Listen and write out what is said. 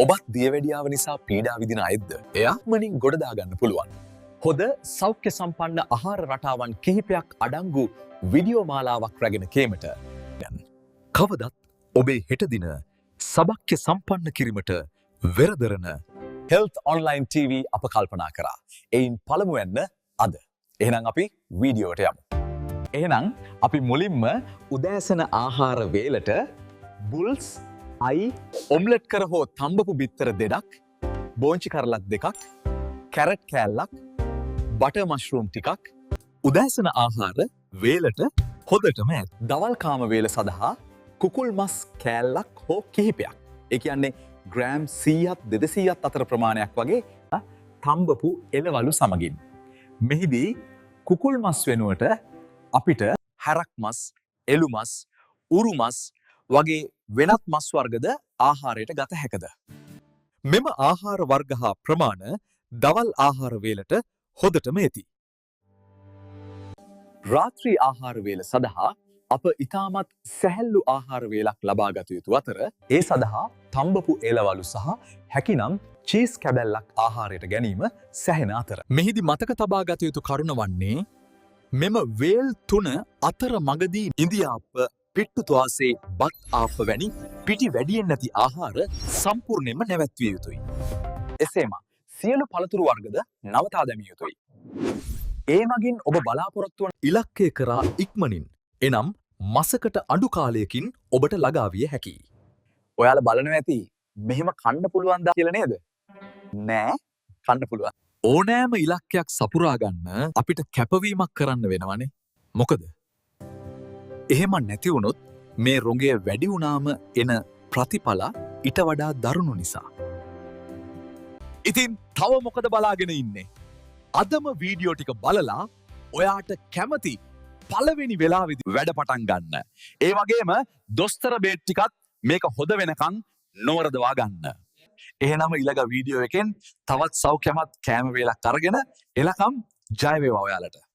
ඔබත් දියවැඩියාව නිසා පීඩා විඳින අයද එයා මනින් ගොඩදා ගන්න පුළුවන්. හොඳ සෞඛ්‍ය සම්පන්න ආහාර රටාවන් කිහිපයක් අඩංගු වීඩියෝ මාලාවක් රැගෙන කීමට කවදත් ඔබේ හෙට දින සෞඛ්‍ය සම්පන්න කිරීමට වෙරදරන Health Online TV අප කල්පනා කරා. එයින් පළමුවෙන්න අද. එහෙනම් අපි වීඩියෝට යමු. එහෙනම් අපි මුලින්ම උදෑසන ආහාර වේලට බුල්ස් අයි ඔම්ලට් කර හෝ තම්බපු බිත්තර දෙකක්, බෝංචි කරලක් දෙකක්, කැරට් කෑල්ලක්, බටර් මෂ්රූම් ටිකක් උදෑසන ආහාර වේලට හොදටම ඇත්. දවල් කාම වේල සඳහා කුකුල් මස් කෑල්ලක් හෝ කිහිපයක්. ඒ කියන්නේ ග්‍රෑම් 100ත් 200ත් අතර ප්‍රමාණයක් වගේ තම්බපු එළවලු සමගින්. මෙහිදී කුකුල් මස් වෙනුවට අපිට හැරක් මස්, එළු මස්, උරු මස් වගේ වෙනත් මස් වර්ගද ආහාරයට ගත හැකද? මෙම ආහාර වර්ග හා ප්‍රමාණ දවල් ආහාර වේලට හොදටම ඇති. රාත්‍රී ආහාර වේල සඳහා අප ඉතාමත් සැහැල්ලු ආහාර වේලක් ලබා ගත යුතු අතර ඒ සඳහා තම්බපු එළවලු සහ හැකිනම් චීස් කැබැල්ලක් ආහාරයට ගැනීම සැහෙන අතර. මෙහිදී මතක තබා ගත යුතු කරුණ වන්නේ මෙම වේල් තුන අතර මගදී ඉන්දියාප්ප, පිට්ටුතුවාසේ, බත් ආප්ප වැනි පිටි වැඩියෙන් නැති ආහාර සම්පූර්ණයෙන්ම නැවැත්විය යුතුයි. එසේම සියලු පළතුරු වර්ගද නවතා දැමිය යුතුයි. ඒ මගින් ඔබ බලාපොරොත්තු වන ඉලක්කය කරා ඉක්මනින් එනම් මසකට අඩු කාලයකින් ඔබට ළඟා විය හැකියි. ඔයාලා බලනවා ඇති මෙහෙම කන්න පුළුවන් දා කියලා නේද? නෑ, කන්න පුළුවන්. ඕනෑම ඉලක්කයක් සපුරා ගන්න අපිට කැපවීමක් කරන්න වෙනවනේ. මොකද? එහෙම නැති වුණොත් මේ රොඟය වැඩි වුණාම එන ප්‍රතිඵල ඊට වඩා දරුණු නිසා. ඉතින් තව මොකද බලාගෙන ඉන්නේ? අදම වීඩියෝ ටික බලලා ඔයාට කැමති පළවෙනි වෙලාවේදී වැඩ පටන් ගන්න. ඒ වගේම දොස්තර බේත් ටිකත් මේක හොද වෙනකන් නොවරදවා ගන්න. එහෙනම් ඊළඟ වීඩියෝ එකෙන් තවත් සෞඛ්‍යමත් කෑම වේලක් අරගෙන එලකම් ජය වේවා ඔයාලට.